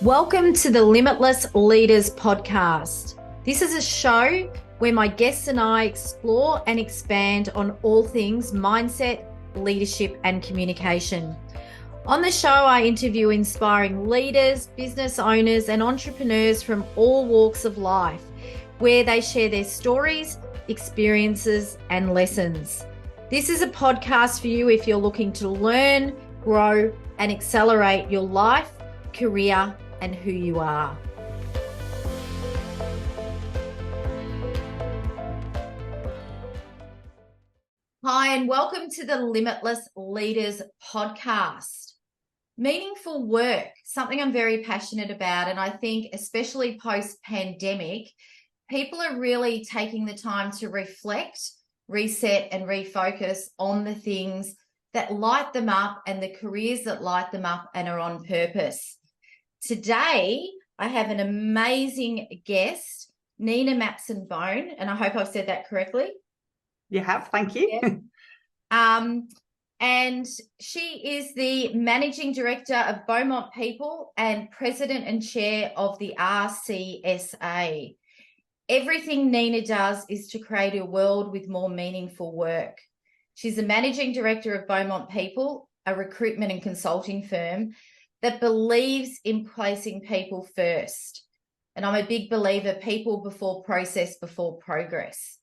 Welcome to the Limitless Leaders podcast. This is a show where my guests and I explore and expand on all things mindset, leadership, and communication. On the show, I interview inspiring leaders, business owners, and entrepreneurs from all walks of life, where they share their stories, experiences, and lessons. This is a podcast for you if you're looking to learn, grow, and accelerate your life, career, and who you are. Hi, and welcome to the Limitless Leaders podcast. Meaningful work, something I'm very passionate about, and I think especially post-pandemic, people are really taking the time to reflect, reset, and refocus on the things that light them up and the careers that light them up and are on purpose. Today, I have an amazing guest, Nina Mapson-Bone, and I hope I've said that correctly. You have, thank you. Yeah. And she is the Managing Director of Beaumont People and President and Chair of the RCSA. Everything Nina does is to create a world with more meaningful work. She's the Managing Director of Beaumont People, a recruitment and consulting firm that believes in placing people first. And I'm a big believer, people before process, before progress.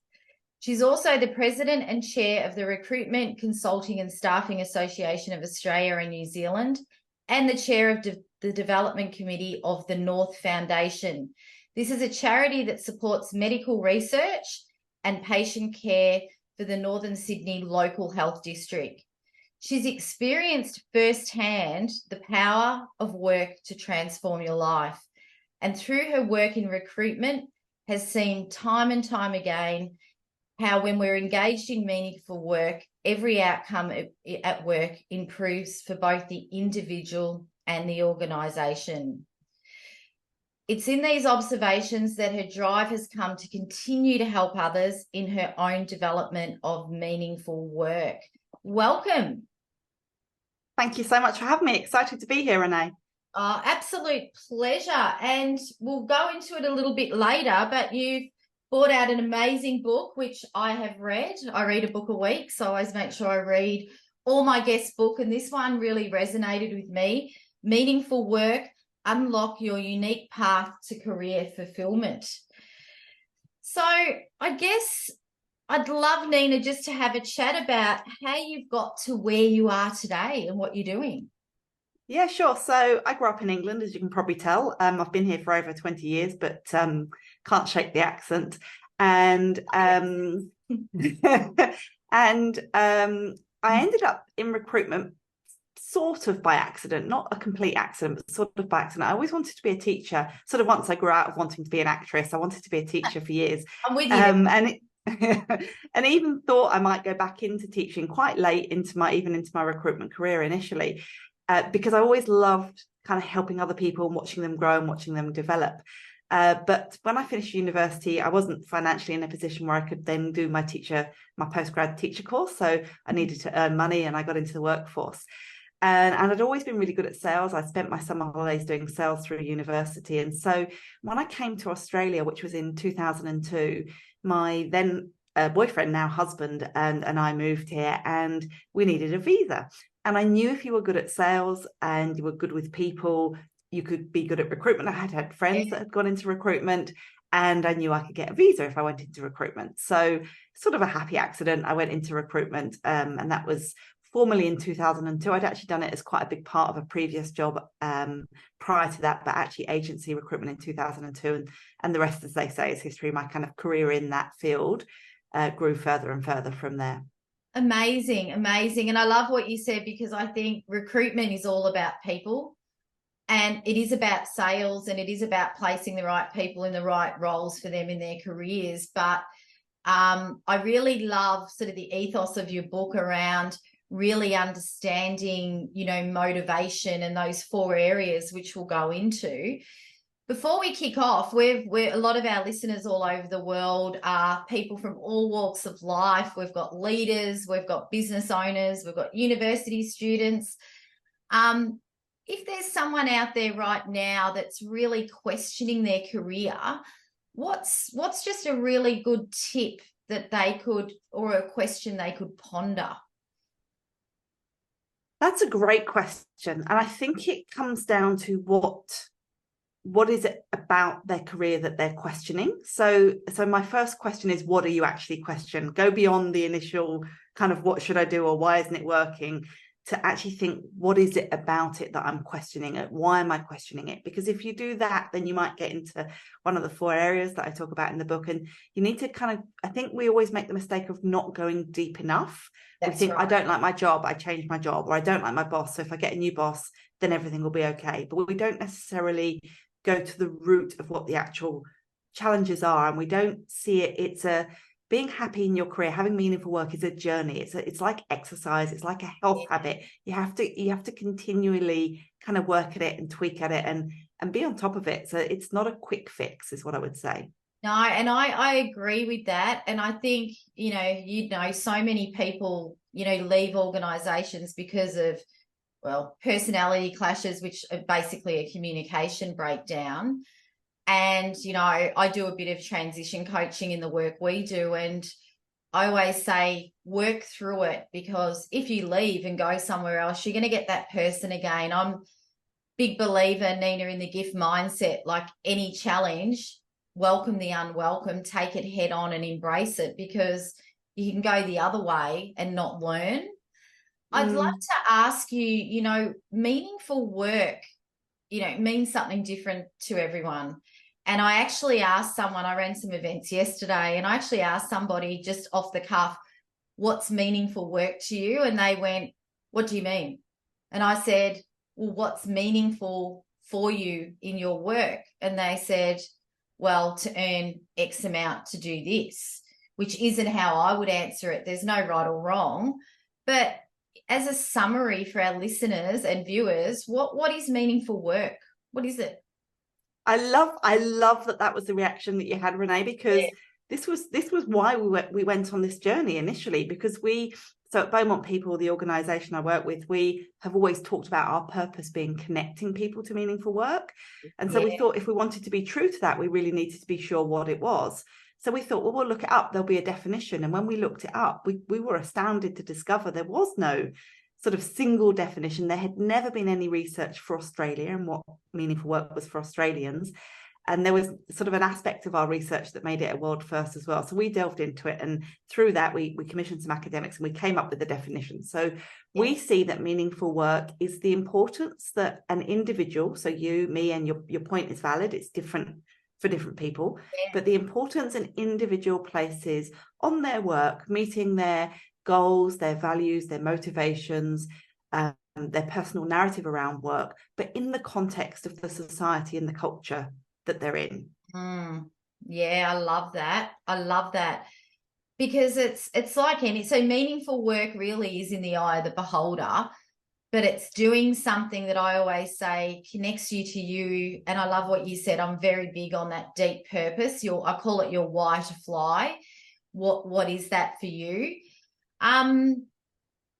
She's also the President and Chair of the Recruitment, Consulting and Staffing Association of Australia and New Zealand, and the Chair of the Development Committee of the North Foundation. This is a charity that supports medical research and patient care for the Northern Sydney Local Health District. She's experienced firsthand the power of work to transform your life. And through her work in recruitment, has seen time and time again how when we're engaged in meaningful work, every outcome at work improves for both the individual and the organisation. It's in these observations that her drive has come to continue to help others in her own development of meaningful work. Welcome. Thank you so much for having me. Excited to be here, Renee. Absolute pleasure. And we'll go into it a little bit later, but you've brought out an amazing book, which I have read. I read a book a week, so I always make sure I read all my guest book. And this one really resonated with me. Meaningful Work, Unlock Your Unique Path to Career Fulfillment. So I guess I'd love, Nina, just to have a chat about how you've got to where you are today and what you're doing. Yeah, sure. So I grew up in England, as you can probably tell. I've been here for over 20 years, but can't shake the accent. And I ended up in recruitment sort of by accident, not a complete accident, but sort of by accident. I always wanted to be a teacher. Sort of once I grew out of wanting to be an actress, I wanted to be a teacher for years. I'm with you. And even thought I might go back into teaching quite late into my recruitment career initially, because I always loved kind of helping other people and watching them grow and watching them develop. But when I finished university, I wasn't financially in a position where I could then do my postgrad teacher course. So I needed to earn money and I got into the workforce. And I'd always been really good at sales. I spent my summer holidays doing sales through university. And so when I came to Australia, which was in 2002, my then boyfriend, now husband, and I moved here, and we needed a visa. And I knew if you were good at sales and you were good with people, you could be good at recruitment. I had friends that had gone into recruitment, and I knew I could get a visa if I went into recruitment. So sort of a happy accident, I went into recruitment, and that was formally in 2002. I'd actually done it as quite a big part of a previous job prior to that, but actually agency recruitment in 2002. And the rest, as they say, is history. My kind of career in that field grew further and further from there. Amazing. And I love what you said, because I think recruitment is all about people, and it is about sales, and it is about placing the right people in the right roles for them in their careers. But I really love sort of the ethos of your book around really understanding, motivation and those 4 areas, which we'll go into. Before we kick off, we're a lot of our listeners all over the world are people from all walks of life. We've got leaders, we've got business owners, we've got university students. if there's someone out there right now that's really questioning their career, what's just a really good tip that they could, or a question they could ponder? That's a great question. And I think it comes down to what is it about their career that they're questioning. So my first question is, what are you actually questioning? Go beyond the initial kind of what should I do or why isn't it working, to actually think, what is it about it that I'm questioning it? Why am I questioning it? Because if you do that, then you might get into one of the 4 areas that I talk about in the book. And you need to kind of, I think we always make the mistake of not going deep enough. We think, I don't like my job, I change my job, or I don't like my boss, so if I get a new boss, then everything will be okay. But we don't necessarily go to the root of what the actual challenges are, and we don't see it. It's a being happy in your career, having meaningful work is a journey. It's like exercise. It's like a health habit. You have to continually kind of work at it and tweak at it and be on top of it. So it's not a quick fix, is what I would say. No, and I agree with that. And I think, so many people, leave organizations because of, well, personality clashes, which are basically a communication breakdown. And, I do a bit of transition coaching in the work we do. And I always say, work through it, because if you leave and go somewhere else, you're going to get that person again. I'm a big believer, Nina, in the gift mindset. Like any challenge, welcome the unwelcome, take it head on and embrace it, because you can go the other way and not learn. I'd love to ask you, meaningful work, means something different to everyone. And I actually asked someone, I ran some events yesterday, and I actually asked somebody just off the cuff, what's meaningful work to you? And they went, what do you mean? And I said, well, what's meaningful for you in your work? And they said, well, to earn X amount to do this, which isn't how I would answer it. There's no right or wrong. But as a summary for our listeners and viewers, what is meaningful work? What is it? I love that was the reaction that you had, Renee, because this was why we went on this journey initially, because so at Beaumont People, the organization I work with, we have always talked about our purpose being connecting people to meaningful work. And so we thought, if we wanted to be true to that, we really needed to be sure what it was. So we thought, well, we'll look it up. There'll be a definition. And when we looked it up, we were astounded to discover there was no sort of single definition. There had never been any research for Australia and what meaningful work was for Australians. And there was sort of an aspect of our research that made it a world first as well. So we delved into it, and through that, we commissioned some academics and we came up with the definition. So we see that meaningful work is the importance that an individual, so you, me, and your point is valid, it's different for different people, but the importance an individual places on their work, meeting their goals, their values, their motivations, their personal narrative around work, but in the context of the society and the culture that they're in. Yeah, I love that. Because it's like so meaningful work really is in the eye of the beholder, but it's doing something that I always say connects you to you. And I love what you said. I'm very big on that deep purpose. I call it your why to fly. What is that for you? And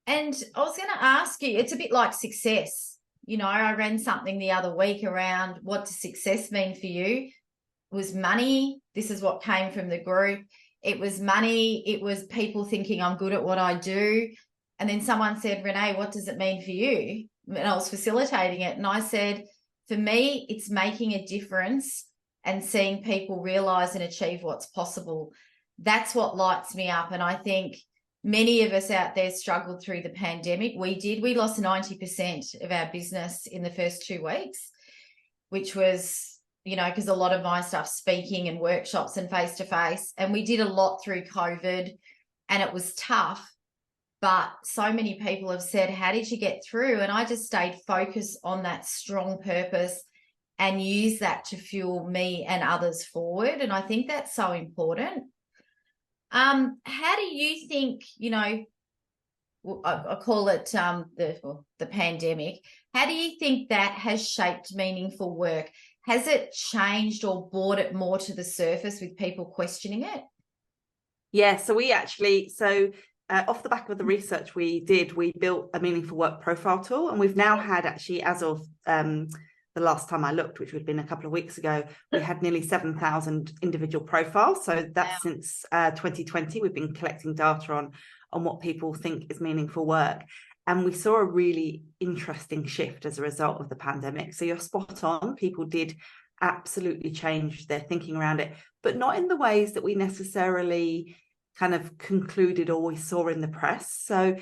I was going to ask you, it's a bit like success. I ran something the other week around what does success mean for you? It was money. This is what came from the group. It was money. It was people thinking I'm good at what I do. And then someone said, Renee, what does it mean for you? And I was facilitating it. And I said, for me, it's making a difference and seeing people realize and achieve what's possible. That's what lights me up. And I think many of us out there struggled through the pandemic. We lost 90% of our business in the first 2 weeks, which was, because a lot of my stuff, speaking and workshops and face-to-face, and we did a lot through COVID, and it was tough. But so many people have said, how did you get through? And I just stayed focused on that strong purpose and use that to fuel me and others forward. And I think that's so important. How do you think, I call it the pandemic. How do you think that has shaped meaningful work? Has it changed or brought it more to the surface with people questioning it? Yeah, so off the back of the research we did, we built a meaningful work profile tool, and we've now had, actually, as of the last time I looked, which would have been a couple of weeks ago, we had nearly 7,000 individual profiles. So that's since 2020, we've been collecting data on what people think is meaningful work. And we saw a really interesting shift as a result of the pandemic. So you're spot on. People did absolutely change their thinking around it, but not in the ways that we necessarily kind of concluded or we saw in the press. So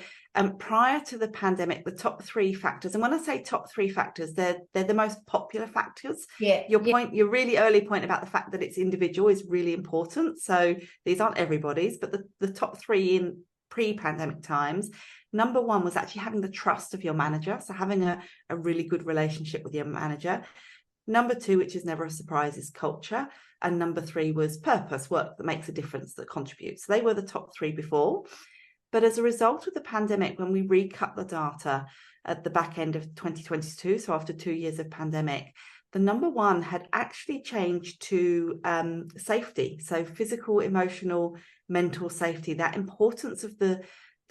prior to the pandemic, the top 3 factors, and when I say top 3 factors, they're the most popular factors. Your really early point about the fact that it's individual is really important. So these aren't everybody's, but the top 3 in pre-pandemic times, number 1 was actually having the trust of your manager. So having a really good relationship with your manager. Number 2, which is never a surprise, is culture. And number 3 was purpose, work that makes a difference, that contributes. So they were the top 3 before. But as a result of the pandemic, when we recut the data at the back end of 2022, so after 2 years of pandemic, the number 1 had actually changed to safety. So physical, emotional, mental safety, that importance of the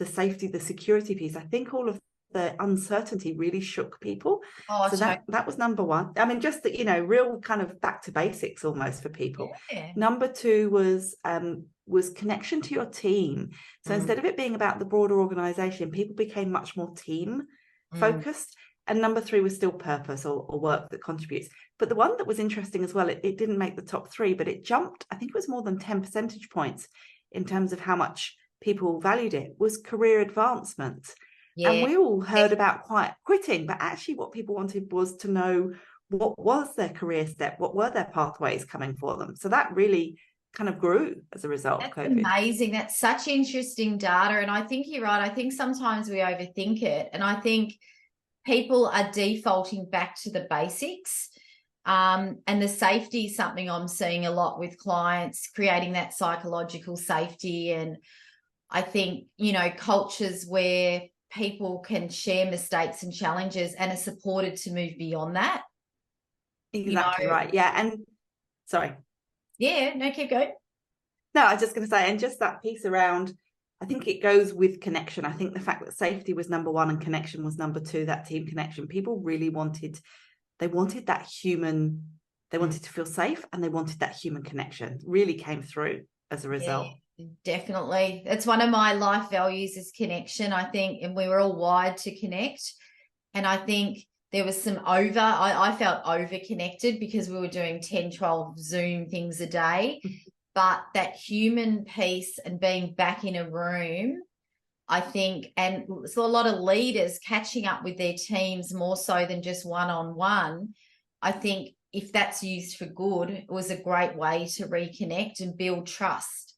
safety, the security piece. I think all of the uncertainty really shook people. So that was number 1. I mean, just that, real kind of back to basics almost for people. Number 2 was connection to your team. So instead of it being about the broader organization, people became much more team focused. And number 3 was still purpose or work that contributes. But the one that was interesting as well, it didn't make the top 3, but it jumped, I think it was more than 10 percentage points in terms of how much people valued it, was career advancement. And we all heard about quitting, but actually what people wanted was to know what was their career step, what were their pathways coming for them. So that really kind of grew as a result of COVID. Amazing. That's such interesting data. And I think you're right. I think sometimes we overthink it. And I think people are defaulting back to the basics. And the safety is something I'm seeing a lot with clients, creating that psychological safety. And I think, cultures where people can share mistakes and challenges and are supported to move beyond that. Exactly right. Yeah. And sorry. Yeah, no, keep going. No, I was just going to say, and just that piece around, I think it goes with connection. I think the fact that safety was number 1 and connection was number 2, that team connection, people really wanted that human, they wanted to feel safe, and they wanted that human connection, really came through as a result. Yeah, definitely. It's one of my life values is connection, I think, and we were all wired to connect. And I think there was some I felt over connected because we were doing 10, 12 Zoom things a day. But that human piece and being back in a room, I think, and so a lot of leaders catching up with their teams more so than just one-on-one. I think if that's used for good, it was a great way to reconnect and build trust,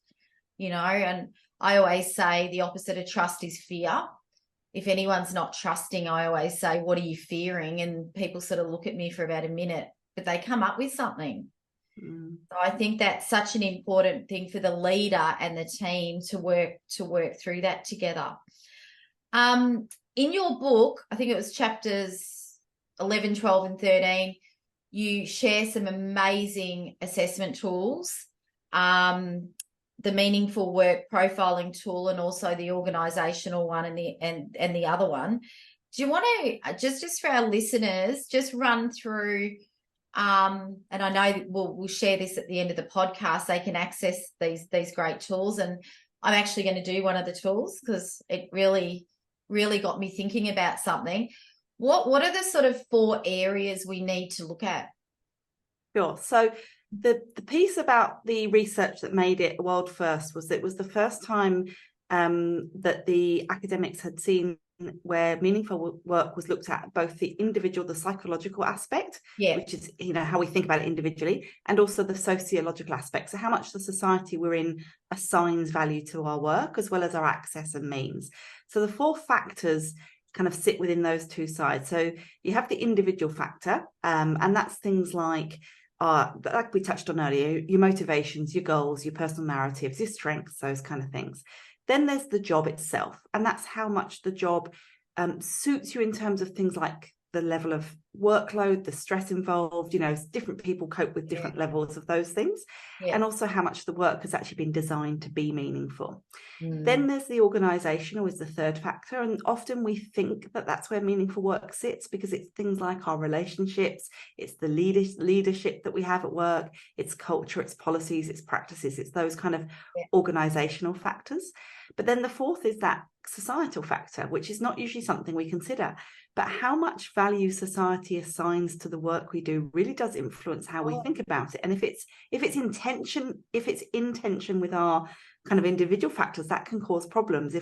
and I always say the opposite of trust is fear. If anyone's not trusting, I always say, what are you fearing? And people sort of look at me for about a minute, but they come up with something. So I think that's such an important thing for the leader and the team to work through that together. In your book, I think it was chapters 11, 12, and 13, you share some amazing assessment tools, the meaningful work profiling tool, and also the organizational one and the other one. Do you want to just for our listeners, just run through? And I know we'll share this at the end of the podcast. They can access these great tools, and I'm actually going to do one of the tools because it really got me thinking about something. What are the sort of 4 areas we need to look at? Sure. So the piece about the research that made it a world first was it was the first time that the academics had seen where meaningful work was looked at both the individual, the psychological aspect, which is how we think about it individually, and also the sociological aspect, so how much the society we're in assigns value to our work as well as our access and means. So the 4 factors kind of sit within those 2 sides. So you have the individual factor, and that's things like we touched on earlier, your motivations, your goals, your personal narratives, your strengths, those kind of things. Then there's the job itself, and that's how much the job suits you in terms of things like the level of workload, the stress involved, different people cope with different levels of those things, and also how much the work has actually been designed to be meaningful. Then there's the organizational is the third factor, and often we think that that's where meaningful work sits, because it's things like our relationships, it's the leadership that we have at work, it's culture, it's policies, it's practices, it's those kind of organizational factors. But then the fourth is that societal factor, which is not usually something we consider, but how much value society assigns to the work we do really does influence how we think about it. And if it's in tension with our kind of individual factors, that can cause problems.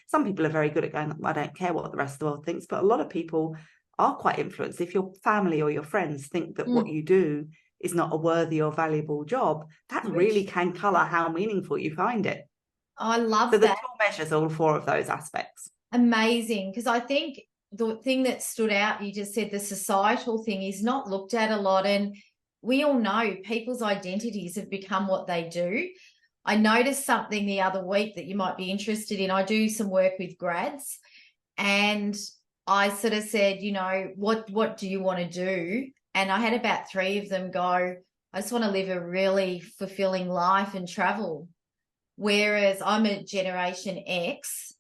Some people are very good at going, I don't care what the rest of the world thinks, but a lot of people are quite influenced. If your family or your friends think that what you do is not a worthy or valuable job, that really can colour how meaningful you find it. I love that. So the tool measures all four of those aspects. Amazing, because I think the thing that stood out, you just said the societal thing is not looked at a lot, and we all know people's identities have become what they do. I noticed something the other week that you might be interested in. I do some work with grads, and I sort of said, what do you want to do? And I had about 3 of them go, I just want to live a really fulfilling life and travel. Whereas I'm a Generation X,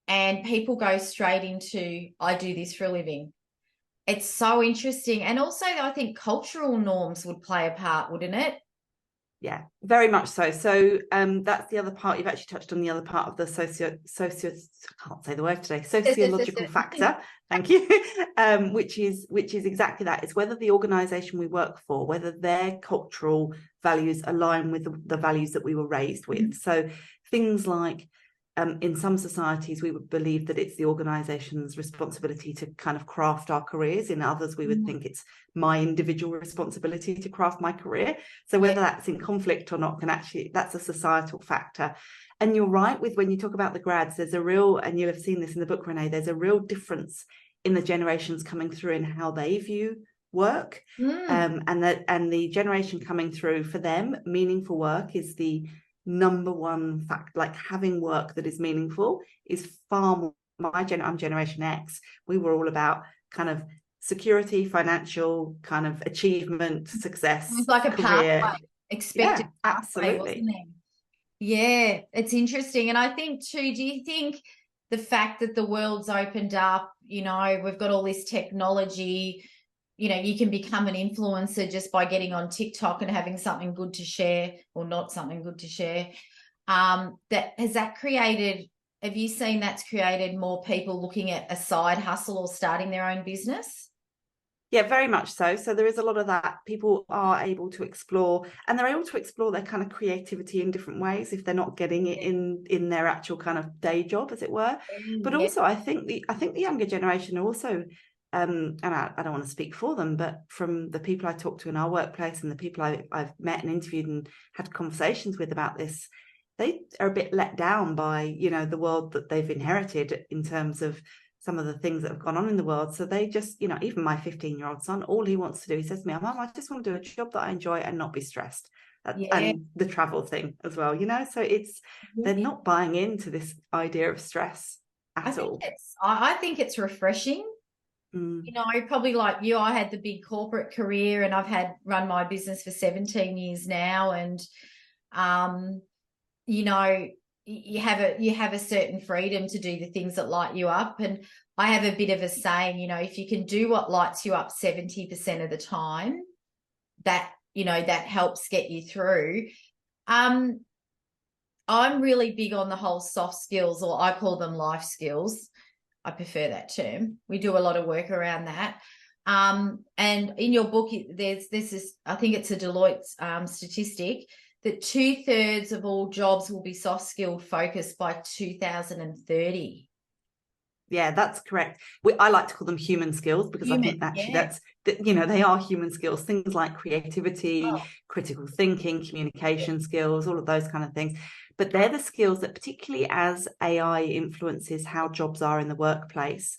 and people go straight into, I do this for a living. It's so interesting. And also, I think cultural norms would play a part, wouldn't it? Yeah, very much so. So that's the other part. You've actually touched on the other part of the I can't say the word today, sociological factor. Thank you. Which is exactly that. It's whether the organization we work for, whether their cultural values align with the values that we were raised with. So things like, in some societies, we would believe that it's the organization's responsibility to kind of craft our careers. In others, we would think it's my individual responsibility to craft my career. So whether that's in conflict or not, that's a societal factor. And you're right with when you talk about the grads, there's a real, and you'll have seen this in the book, Renee, there's a real difference in the generations coming through in how they view work. And the generation coming through, for them, meaningful work is the number one fact. Like, having work that is meaningful is far more. I'm Generation X. We were all about kind of security, financial kind of achievement, success. It was like a career. pathway, expected absolutely. pathway, wasn't it? Yeah, it's interesting. And I think too, do you think the fact that the world's opened up, we've got all this technology, you can become an influencer just by getting on TikTok and having something good to share, or not something good to share. Have you seen that's created more people looking at a side hustle or starting their own business? Yeah, very much so. So there is a lot of that. People are able to explore, and they're able to explore their kind of creativity in different ways if they're not getting it in their actual kind of day job, as it were. But also, I think the younger generation are also, and I don't want to speak for them, but from the people I talk to in our workplace and the people I've met and interviewed and had conversations with about this, they are a bit let down by, the world that they've inherited in terms of some of the things that have gone on in the world. So they just, even my 15-year-old son, all he wants to do, he says to me, Mum, I just want to do a job that I enjoy and not be stressed. And the travel thing as well, so they're not buying into this idea of stress at all. I think it's refreshing. Probably like you, I had the big corporate career, and I've run my business for 17 years now. And, you have a certain freedom to do the things that light you up. And I have a bit of a saying, if you can do what lights you up 70% of the time, that helps get you through. I'm really big on the whole soft skills, or I call them life skills. I prefer that term. We do a lot of work around that. And in your book, this is, I think it's a Deloitte statistic, that 2/3 of all jobs will be soft skill focused by 2030. Yeah, that's correct. I like to call them human skills, because I think actually they are human skills. Things like creativity, critical thinking, communication skills, all of those kind of things. But they're the skills that, particularly as AI influences how jobs are in the workplace,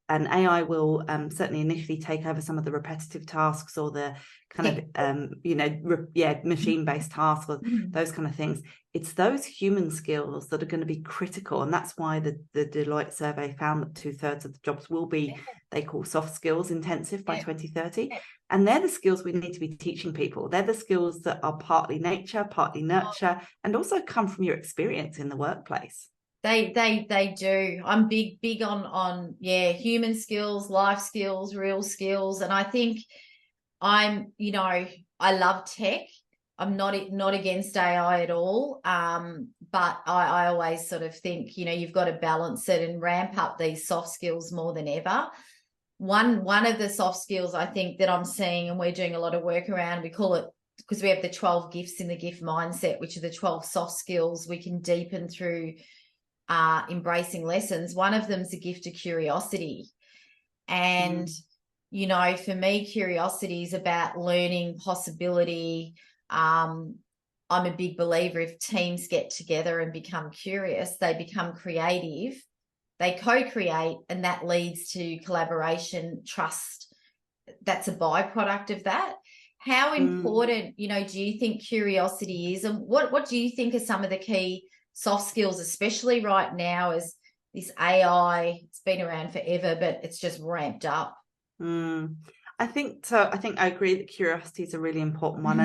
and AI will certainly initially take over some of the repetitive tasks or the kind of machine-based tasks or those kind of things. It's those human skills that are going to be critical, and that's why the Deloitte survey found that 2/3 of the jobs will be they call soft skills intensive by 2030, and they're the skills we need to be teaching people. They're the skills that are partly nature, partly nurture, and also come from your experience in the workplace. They do. I'm big on human skills, life skills, real skills. And I think I love tech. I'm not against AI at all. But I always sort of think, you've got to balance it and ramp up these soft skills more than ever. One of the soft skills I think that I'm seeing, and we're doing a lot of work around, we call it, because we have the 12 gifts in the gift mindset, which are the 12 soft skills we can deepen through embracing lessons. One of them is a gift of curiosity. And, for me, curiosity is about learning, possibility. I'm a big believer if teams get together and become curious, they become creative, they co-create, and that leads to collaboration, trust. That's a byproduct of that. How important, do you think curiosity is? And what do you think are some of the key soft skills, especially right now as this AI, it's been around forever, but it's just ramped up? I think so. I think I agree that curiosity is a really important one.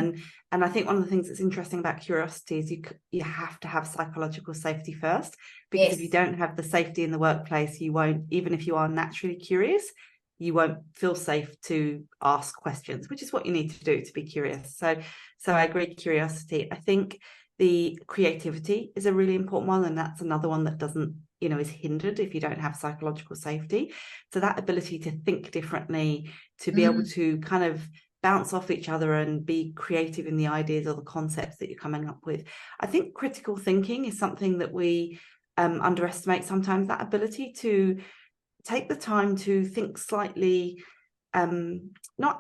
And I think one of the things that's interesting about curiosity is you have to have psychological safety first, because if you don't have the safety in the workplace, you won't, even if you are naturally curious, you won't feel safe to ask questions, which is what you need to do to be curious. So I agree, curiosity. I think the creativity is a really important one, and that's another one that doesn't, is hindered if you don't have psychological safety. So that ability to think differently, to be able to kind of bounce off each other and be creative in the ideas or the concepts that you're coming up with. I think critical thinking is something that we underestimate sometimes, that ability to take the time to think slightly, not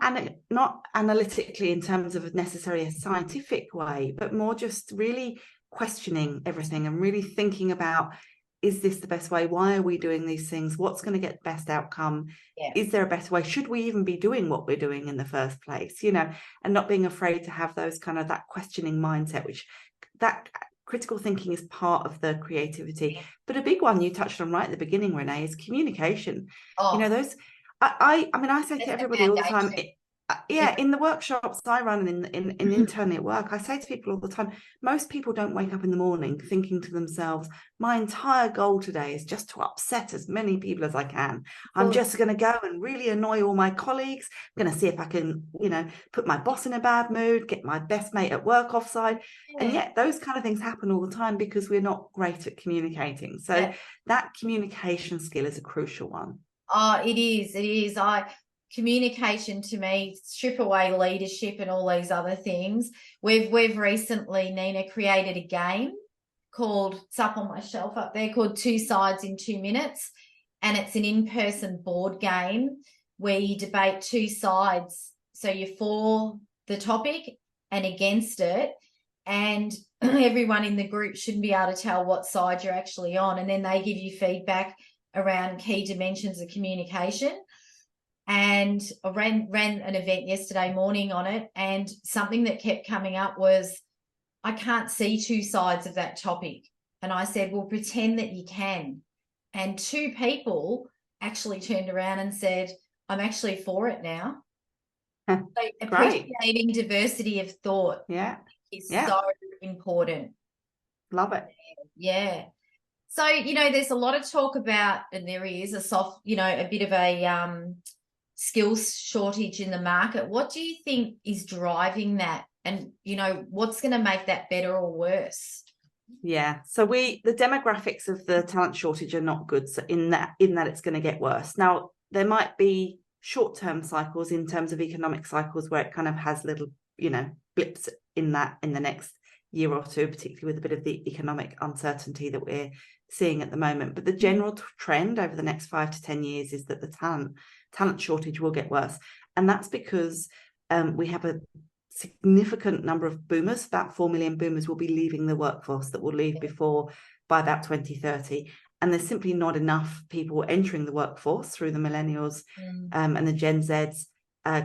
analytically in terms of necessarily a scientific way, but more just really questioning everything and really thinking about, is this the best way? Why are we doing these things? What's going to get the best outcome? Is there a better way? Should we even be doing what we're doing in the first place? And not being afraid to have those kind of that questioning mindset, which that critical thinking is part of the creativity. But a big one you touched on right at the beginning, Renee, is communication. Those, I mean, I say to everybody all the time, in the workshops I run and in internally at work, I say to people all the time, most people don't wake up in the morning thinking to themselves, my entire goal today is just to upset as many people as I can. I'm just going to go and really annoy all my colleagues. I'm going to see if I can, put my boss in a bad mood, get my best mate at work offside. And yet those kind of things happen all the time because we're not great at communicating. So that communication skill is a crucial one. Oh, it is. Communication to me, strip away leadership and all these other things. We've recently, Nina, created a game called, it's up on my shelf up there, called 2 Sides in 2 Minutes. And it's an in-person board game where you debate 2 sides. So you're for the topic and against it. And everyone in the group should be able to tell what side you're actually on. And then they give you feedback around key dimensions of communication. And I ran an event yesterday morning on it, and something that kept coming up was, I can't see 2 sides of that topic. And I said, well, pretend that you can. And 2 people actually turned around and said, I'm actually for it now. So appreciating diversity of thought is so important. Love it. Yeah. So, there's a lot of talk about, and there is a bit of a skills shortage in the market. What do you think is driving that? And, what's going to make that better or worse? Yeah. So the demographics of the talent shortage are not good. So in that it's going to get worse. Now, there might be short-term cycles in terms of economic cycles where it kind of has little, blips in the next year or two, particularly with a bit of the economic uncertainty that we're seeing at the moment. But the general trend over the next 5 to 10 years is that the talent shortage will get worse. And that's because we have a significant number of boomers. About 4 million boomers will be leaving the workforce that will leave by about 2030. and there's simply not enough people entering the workforce through the millennials and the Gen Zs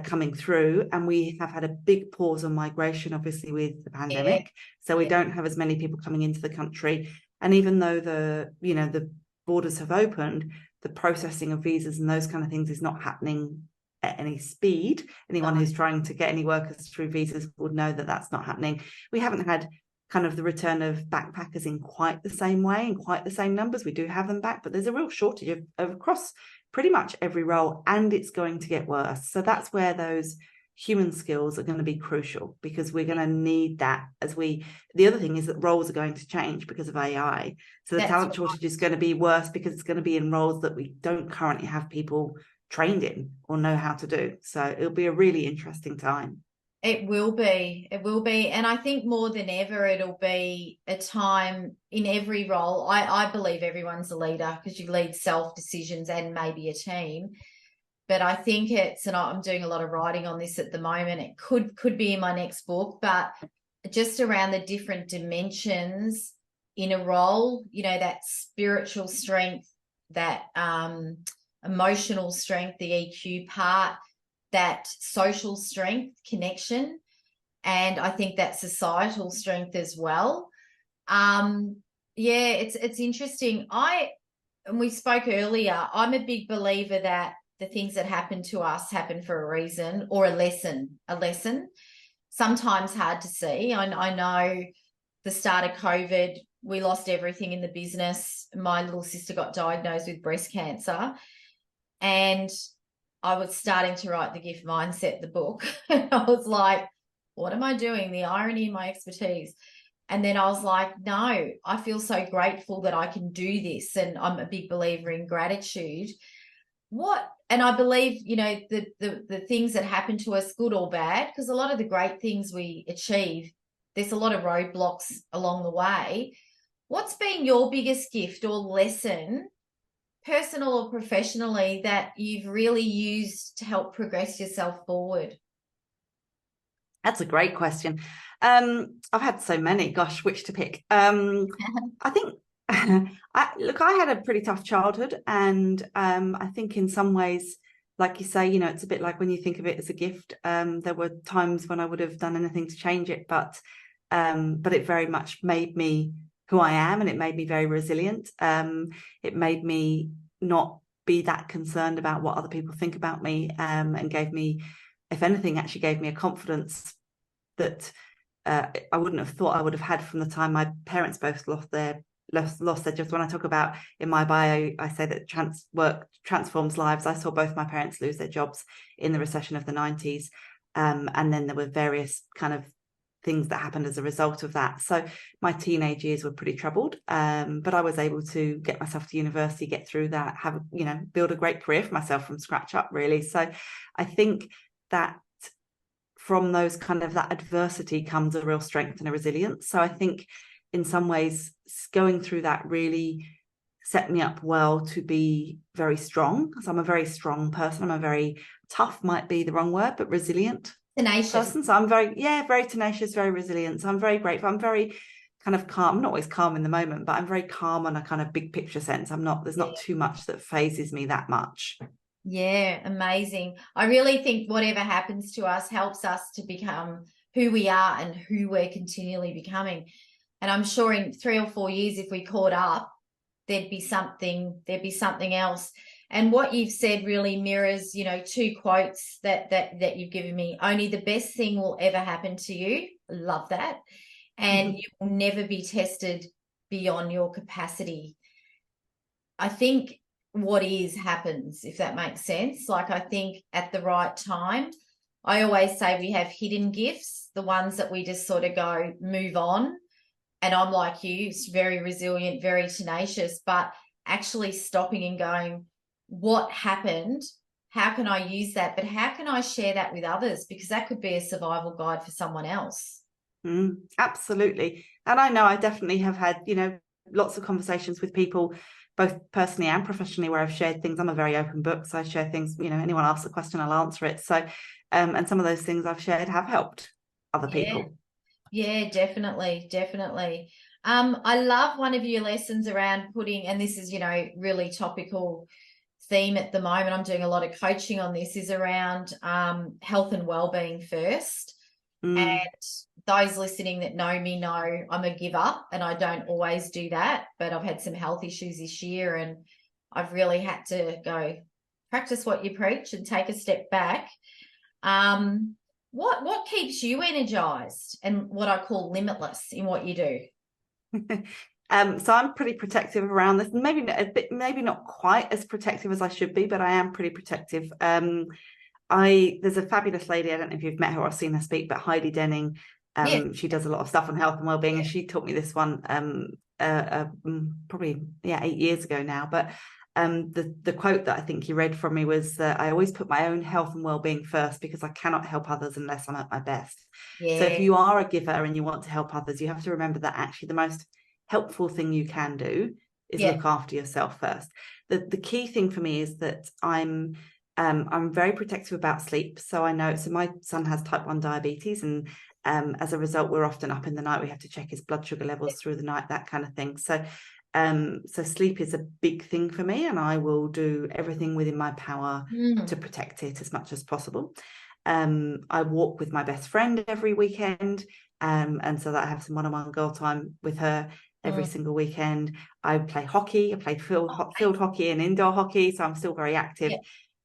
coming through. And we have had a big pause on migration, obviously, with the pandemic. So we don't have as many people coming into the country. And even though the borders have opened, the processing of visas and those kind of things is not happening at any speed. Anyone who's trying to get any workers through visas would know that that's not happening. We haven't had kind of the return of backpackers in quite the same way, in quite the same numbers. We do have them back, but there's a real shortage of across pretty much every role, and it's going to get worse. So that's where those human skills are going to be crucial, because we're going to need that the other thing is that roles are going to change because of AI. So the talent shortage is going to be worse because it's going to be in roles that we don't currently have people trained in or know how to do. So it'll be a really interesting time. It will be. And I think more than ever, it'll be a time in every role. I believe everyone's a leader, because you lead self decisions and maybe a team. But I think and I'm doing a lot of writing on this at the moment. It could be in my next book, but just around the different dimensions in a role, that spiritual strength, that emotional strength, the EQ part, that social strength, connection, and I think that societal strength as well. It's interesting. And we spoke earlier, I'm a big believer that the things that happen to us happen for a reason, or a lesson. Sometimes hard to see. I know the start of COVID, we lost everything in the business. My little sister got diagnosed with breast cancer, and I was starting to write The Gift Mindset, the book. And I was like, what am I doing? The irony in my expertise. And then I was like, no, I feel so grateful that I can do this. And I'm a big believer in gratitude. And I believe, the things that happen to us, good or bad, because a lot of the great things we achieve, there's a lot of roadblocks along the way. What's been your biggest gift or lesson, personal or professionally, that you've really used to help progress yourself forward? That's a great question. I've had so many, gosh, which to pick. I think I had a pretty tough childhood, and I think in some ways, like you say, it's a bit like when you think of it as a gift. There were times when I would have done anything to change it, but it very much made me who I am, and it made me very resilient. It made me not be that concerned about what other people think about me, and gave me, if anything, actually gave me a confidence that I wouldn't have thought I would have had from the time my parents both lost their jobs. When I talk about in my bio, I say that work transforms lives. I saw both my parents lose their jobs in the recession of the 90s, and then there were various kind of things that happened as a result of that. So my teenage years were pretty troubled, but I was able to get myself to university, get through that, build a great career for myself from scratch up, really. So I think that from those kind of that adversity comes a real strength and a resilience. So I think in some ways going through that really set me up well to be very strong. So I'm a very strong person. I'm a very tough, might be the wrong word, but resilient person. So I'm very tenacious, very resilient. So I'm very grateful. I'm very kind of calm. I'm not always calm in the moment, but I'm very calm on a kind of big picture sense. There's not too much that phases me that much. Yeah, amazing. I really think whatever happens to us helps us to become who we are and who we're continually becoming. And I'm sure in 3 or 4 years, if we caught up, there'd be something else. And what you've said really mirrors, 2 quotes that you've given me. Only the best thing will ever happen to you. Love that. And you will never be tested beyond your capacity. I think what happens, if that makes sense. Like, I think at the right time, I always say we have hidden gifts, the ones that we just sort of go, move on. And I'm like you, it's very resilient, very tenacious, but actually stopping and going, what happened? How can I use that? But how can I share that with others? Because that could be a survival guide for someone else. Absolutely. And I know I definitely have had, lots of conversations with people, both personally and professionally, where I've shared things. I'm a very open book, so I share things, anyone asks a question, I'll answer it. So, and some of those things I've shared have helped other people. Yeah, definitely. I love one of your lessons around putting, and this is, really topical theme at the moment. I'm doing a lot of coaching on this, is around health and well-being first. And those listening that know me know I'm a giver, and I don't always do that, but I've had some health issues this year, and I've really had to go practice what you preach and take a step back. What keeps you energized and what I call limitless in what you do? So I'm pretty protective around this. Maybe maybe not quite as protective as I should be, but I am pretty protective. There's a fabulous lady, I don't know if you've met her or seen her speak, but Heidi Denning. She does a lot of stuff on health and wellbeing, and she taught me this one probably 8 years ago now. But the quote that I think you read from me was that I always put my own health and well-being first, because I cannot help others unless I'm at my best. So if you are a giver and you want to help others, you have to remember that actually the most helpful thing you can do is look after yourself first. The key thing for me is that I'm very protective about sleep. So I know, so my son has type 1 diabetes, and as a result, we're often up in the night. We have to check his blood sugar levels through the night, that kind of thing. So sleep is a big thing for me, and I will do everything within my power to protect it as much as possible. I walk with my best friend every weekend, and so that I have some one-on-one girl time with her every single weekend. I play hockey. I play field hockey and indoor hockey, so I'm still very active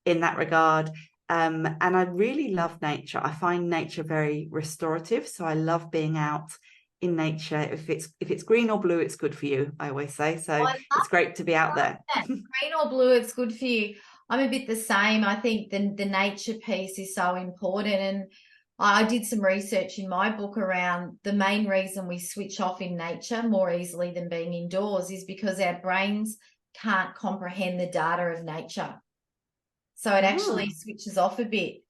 in that regard. And I really love nature. I find nature very restorative, so I love being out in nature. If it's green or blue, it's good for you, I always say. So it's great to be out there. Green or blue, it's good for you. I'm a bit the same. I think the nature piece is so important, and I did some research in my book around the main reason we switch off in nature more easily than being indoors is because our brains can't comprehend the data of nature. So it actually switches off a bit.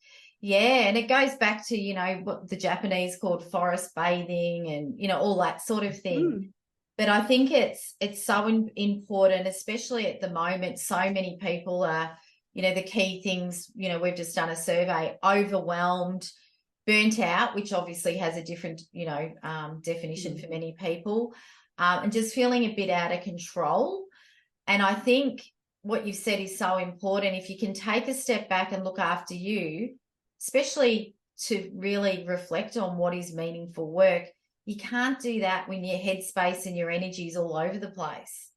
Yeah, and it goes back to, what the Japanese called forest bathing and, all that sort of thing. But I think it's so important, especially at the moment. So many people are, the key things, we've just done a survey, overwhelmed, burnt out, which obviously has a different, definition for many people, and just feeling a bit out of control. And I think what you've said is so important. If you can take a step back and look after you, especially to really reflect on what is meaningful work, you can't do that when your headspace and your energy is all over the place.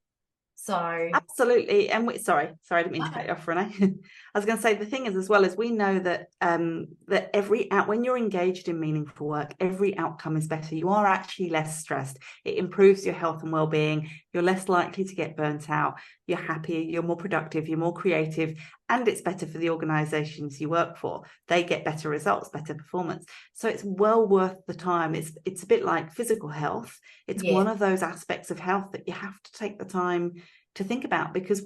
So absolutely. And sorry, I didn't mean to cut you off, Renee. I was going to say, the thing is, as well, as we know that that when you're engaged in meaningful work, every outcome is better. You are actually less stressed. It improves your health and well-being. You're less likely to get burnt out. You're happier. You're more productive. You're more creative, and it's better for the organisations you work for. They get better results, better performance. So it's well worth the time. It's a bit like physical health. It's one of those aspects of health that you have to take the time to think about, because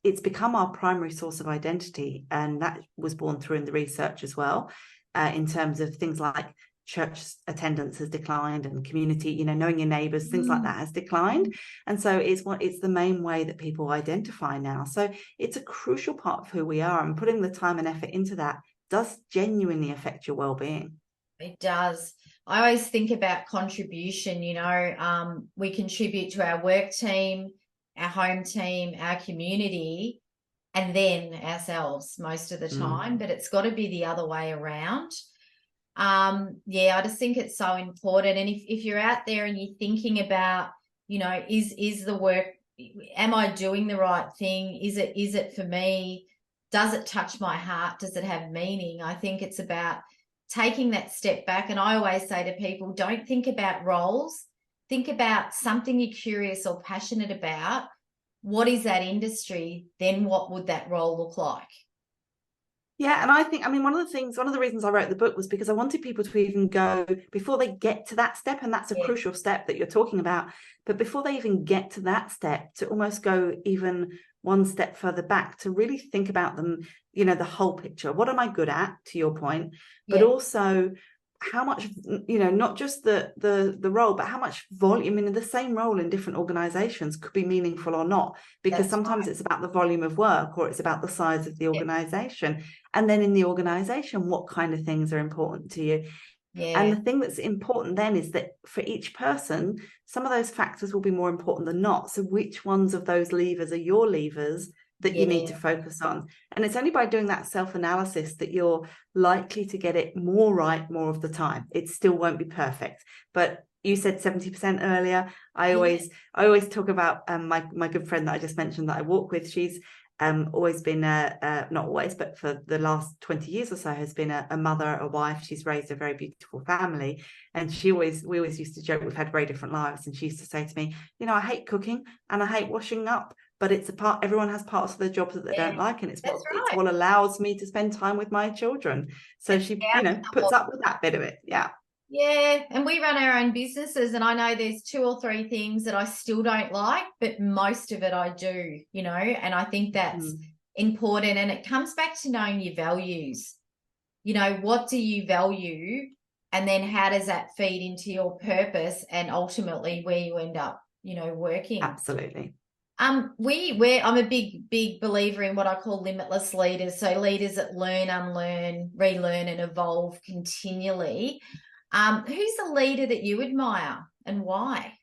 it's become our primary source of identity, and that was borne through in the research as well, in terms of things like church attendance has declined, and community, knowing your neighbours, things like that has declined. And so it's the main way that people identify now. So it's a crucial part of who we are, and putting the time and effort into that does genuinely affect your well-being. It does. I always think about contribution. We contribute to our work team, our home team, our community, and then ourselves most of the time, but it's got to be the other way around. I just think it's so important. And if you're out there and you're thinking about, is the work, am I doing the right thing? Is it for me? Does it touch my heart? Does it have meaning? I think it's about taking that step back. And I always say to people, don't think about roles. Think about something you're curious or passionate about. What is that industry? Then what would that role look like? Yeah, and I think, one of the reasons I wrote the book was because I wanted people to even go, before they get to that step, and that's a crucial step that you're talking about, but before they even get to that step, to almost go even one step further back, to really think about them, the whole picture. What am I good at, to your point, but also how much, not just the role, but how much volume, the same role in different organizations could be meaningful or not, because sometimes it's about the volume of work, or it's about the size of the organization. And then in the organization, what kind of things are important to you? And Yeah. the thing that's important then is that for each person, some of those factors will be more important than not. So which ones of those levers are your levers that you need to focus on? And it's only by doing that self-analysis that you're likely to get it more right more of the time. It still won't be perfect, but you said 70% earlier. I always talk about my good friend that I just mentioned that I walk with. She's always been not always, but for the last 20 years or so has been a mother, a wife. She's raised a very beautiful family, and we always used to joke we've had very different lives, and she used to say to me, you know, I hate cooking and I hate washing up, but it's a part, everyone has parts of their jobs that they don't like, and it's what allows me to spend time with my children. So she, you know, puts up with that bit of it. Yeah, and we run our own businesses, and I know there's 2 or 3 things that I still don't like, but most of it I do, you know, and I think that's important. And it comes back to knowing your values. You know, what do you value? And then how does that feed into your purpose and ultimately where you end up, you know, working? Absolutely. I'm a big believer in what I call limitless leaders. So leaders that learn, unlearn, relearn, and evolve continually. Who's the leader that you admire and why?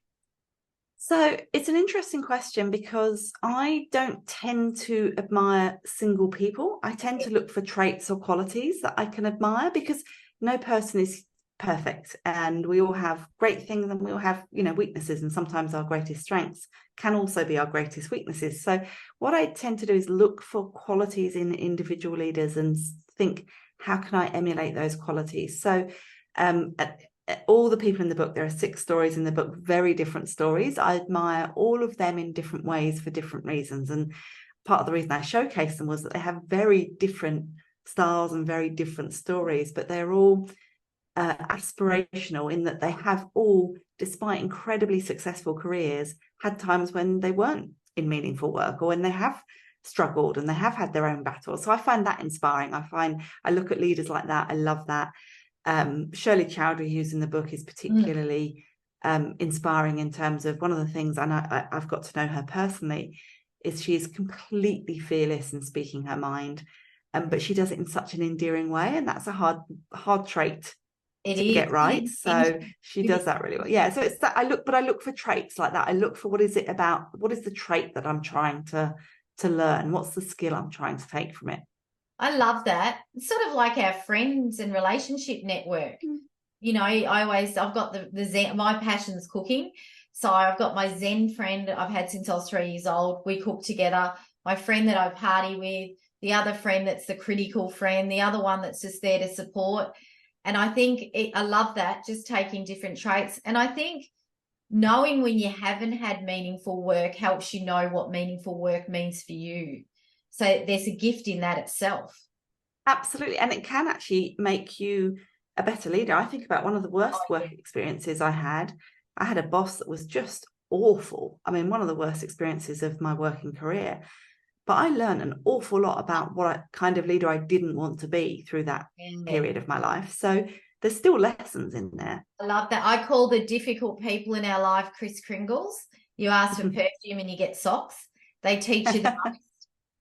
So it's an interesting question because I don't tend to admire single people. I tend to look for traits or qualities that I can admire, because no person is perfect, and we all have great things and we all have, you know, weaknesses, and sometimes our greatest strengths can also be our greatest weaknesses. So what I tend to do is look for qualities in individual leaders and think, how can I emulate those qualities? So all the people in the book, there are 6 stories in the book, very different stories. I admire all of them in different ways for different reasons. And part of the reason I showcased them was that they have very different styles and very different stories, but they're all aspirational in that they have all, despite incredibly successful careers, had times when they weren't in meaningful work, or when they have struggled and they have had their own battles. So I find that inspiring. I look at leaders like that. I love that. Shirley Chowdhury, who's in the book, is particularly inspiring in terms of one of the things, and I've got to know her personally, is she is completely fearless in speaking her mind, but she does it in such an endearing way, and that's a hard trait to get right. So she does that really well. Yeah. So it's that I look for traits like that. I look for what is the trait that I'm trying to learn? What's the skill I'm trying to take from it? I love that. It's sort of like our friends and relationship network. You know, I've got the Zen, my passion's cooking. So I've got my Zen friend I've had since I was 3 years old. We cook together. My friend that I party with, the other friend that's the critical friend, the other one that's just there to support. And I think I love that, just taking different traits. And I think knowing when you haven't had meaningful work helps you know what meaningful work means for you. So there's a gift in that itself. Absolutely. And it can actually make you a better leader. I think about one of the worst work experiences I had. I had a boss that was just awful. I mean, one of the worst experiences of my working career. But I learned an awful lot about what kind of leader I didn't want to be through that period of my life. So there's still lessons in there. I love that. I call the difficult people in our life Kris Kringles. You ask for perfume and you get socks. They teach you the most.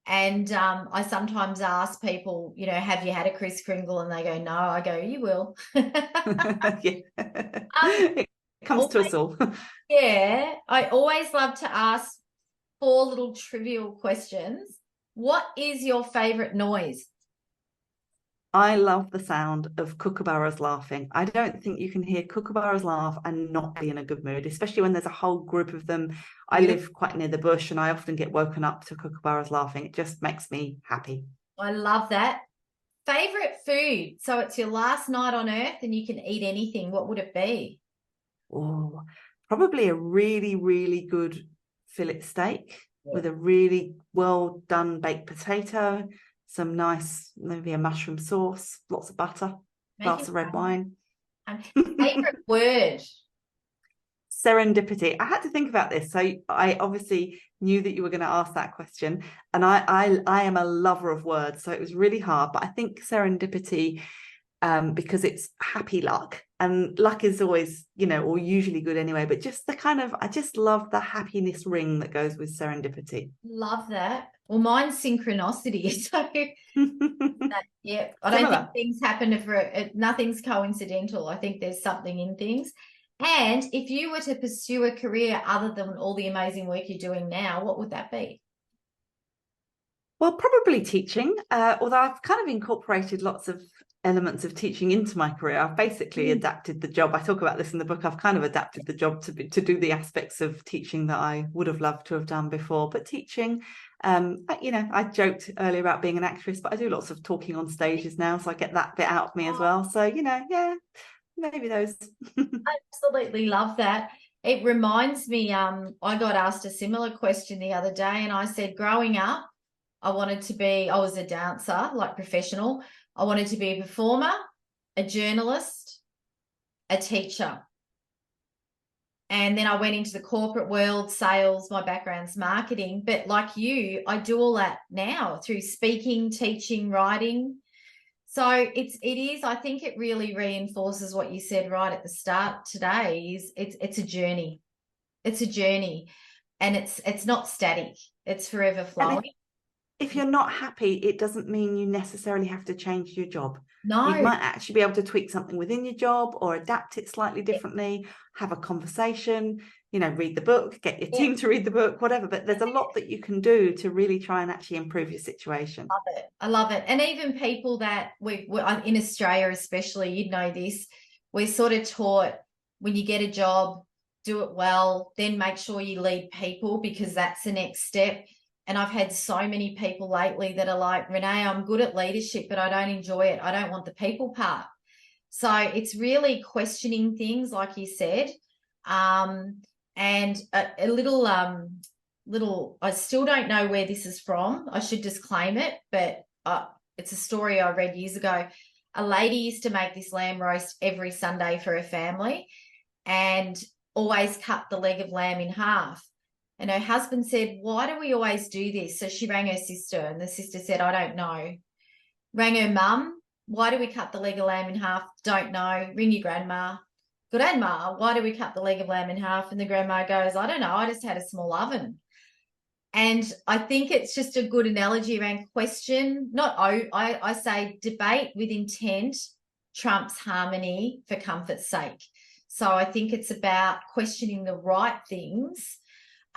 And I sometimes ask people, you know, have you had a Kris Kringle? And they go, no. I go, you will. It comes to us all. Yeah. I always love to ask 4 little trivial questions. What is your favorite noise? I love the sound of kookaburras laughing. I don't think you can hear kookaburras laugh and not be in a good mood, especially when there's a whole group of them. I live quite near the bush and I often get woken up to kookaburras laughing. It just makes me happy. I love that. Favorite food? So it's your last night on earth and you can eat anything. What would it be? Oh, probably a really, really good fillet steak with a really well done baked potato, some nice, maybe a mushroom sauce, lots of butter, glass of red wine. Favorite word? Serendipity. I had to think about this. So I obviously knew that you were going to ask that question, and I am a lover of words, so it was really hard. But I think serendipity because it's happy luck, and luck is always, or usually good anyway, but just I just love the happiness ring that goes with serendipity. Love that. Well, mine's synchronicity. So yeah, I don't think things happen for nothing's coincidental. I think there's something in things. And if you were to pursue a career other than all the amazing work you're doing now, what would that be? Well, probably teaching, although I've kind of incorporated lots of elements of teaching into my career. I've basically adapted the job. I talk about this in the book. I've kind of adapted the job to do the aspects of teaching that I would have loved to have done before. But teaching, I joked earlier about being an actress, but I do lots of talking on stages now, so I get that bit out of me as well. So, yeah, maybe those. I absolutely love that. It reminds me, I got asked a similar question the other day, and I said, growing up, I was a dancer, like professional. I wanted to be a performer, a journalist, a teacher. And then I went into the corporate world, sales, my background's marketing. But like you, I do all that now through speaking, teaching, writing. So it is, I think it really reinforces what you said right at the start today, is it's a journey. It's a journey, and it's not static. It's forever flowing. If you're not happy, it doesn't mean you necessarily have to change your job. No. You might actually be able to tweak something within your job or adapt it slightly differently, have a conversation, read the book, get your team to read the book, whatever. But there's a lot that you can do to really try and actually improve your situation. I love it. And even people that we're in Australia, especially, you'd know this, we're sort of taught when you get a job, do it well, then make sure you lead people, because that's the next step. And I've had so many people lately that are like, Renee, I'm good at leadership, but I don't enjoy it. I don't want the people part. So it's really questioning things, like you said. And a little, I still don't know where this is from. I should disclaim it, but it's a story I read years ago. A lady used to make this lamb roast every Sunday for her family and always cut the leg of lamb in half. And her husband said, why do we always do this? So she rang her sister, and the sister said, I don't know. Rang her mum, why do we cut the leg of lamb in half? Don't know. Ring your grandma. Grandma, why do we cut the leg of lamb in half? And the grandma goes, I don't know. I just had a small oven. And I think it's just a good analogy around question. I say debate with intent trumps harmony for comfort's sake. So I think it's about questioning the right things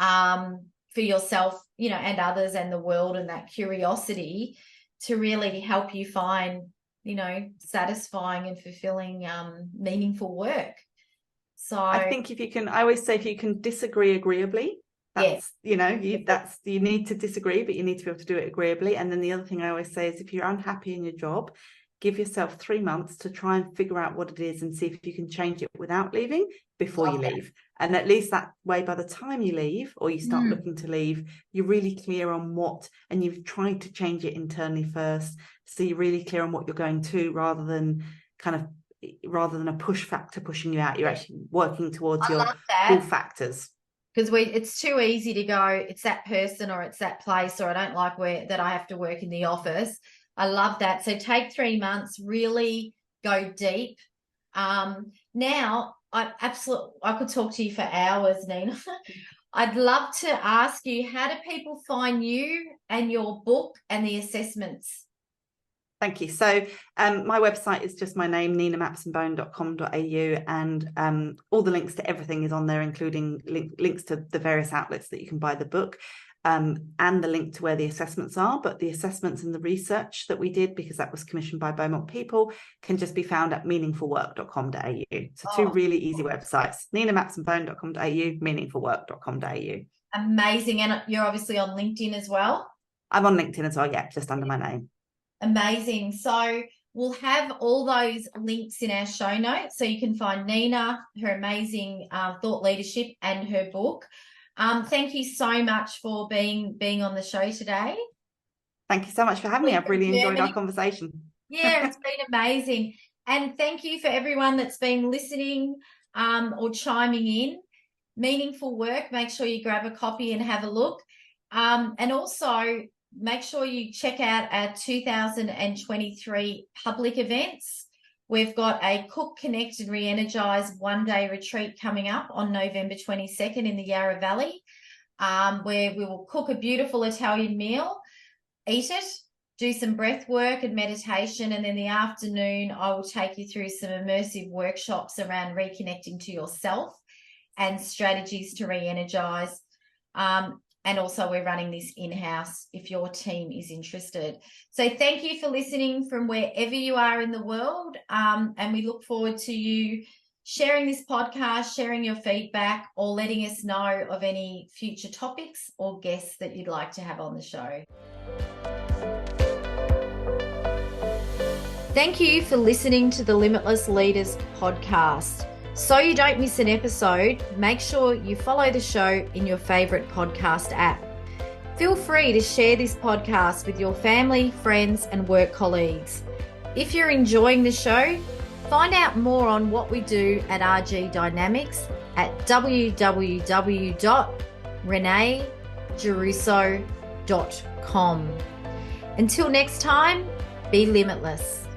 for yourself, and others and the world, and that curiosity to really help you find, satisfying and fulfilling, meaningful work. So I think I always say, if you can disagree agreeably, that's, you need to disagree, but you need to be able to do it agreeably. And then the other thing I always say is, if you're unhappy in your job, give yourself 3 months to try and figure out what it is and see if you can change it without leaving before you leave. And at least that way, by the time you leave or you start looking to leave, you're really clear on what, and you've tried to change it internally first. So you're really clear on what you're going to, rather than a push factor pushing you out. You're actually working towards your pull factors. Because it's too easy to go, it's that person or it's that place, or I don't like that I have to work in the office. I love that. So take 3 months, really go deep. Now, I could talk to you for hours, Nina. I'd love to ask you, how do people find you and your book and the assessments? Thank you. So my website is just my name, ninamapsonbone.com.au, and all the links to everything is on there, including links to the various outlets that you can buy the book. And the link to where the assessments are. But the assessments and the research that we did, because that was commissioned by Beaumont People, can just be found at meaningfulwork.com.au. So 2 really easy websites, ninamapsonbone.com.au, meaningfulwork.com.au. Amazing. And you're obviously on LinkedIn as well? I'm on LinkedIn as well, yeah, just under my name. Amazing. So we'll have all those links in our show notes, so you can find Nina, her amazing thought leadership, and her book. Thank you so much for being on the show today. Thank you so much for having me. I've really enjoyed our conversation. Yeah, it's been amazing. And thank you for everyone that's been listening or chiming in. Meaningful Work, make sure you grab a copy and have a look. And also make sure you check out our 2023 public events. We've got a Cook, Connect and Re-Energize one-day retreat coming up on November 22nd in the Yarra Valley, where we will cook a beautiful Italian meal, eat it, do some breath work and meditation, and then the afternoon I will take you through some immersive workshops around reconnecting to yourself and strategies to re-energize. And also we're running this in-house if your team is interested. So thank you for listening from wherever you are in the world. And we look forward to you sharing this podcast, sharing your feedback, or letting us know of any future topics or guests that you'd like to have on the show. Thank you for listening to the Limitless Leaders podcast. So you don't miss an episode, make sure you follow the show in your favorite podcast app. Feel free to share this podcast with your family, friends, and work colleagues. If you're enjoying the show, find out more on what we do at RG Dynamics at www.reneegiarrusso.com. Until next time, be limitless.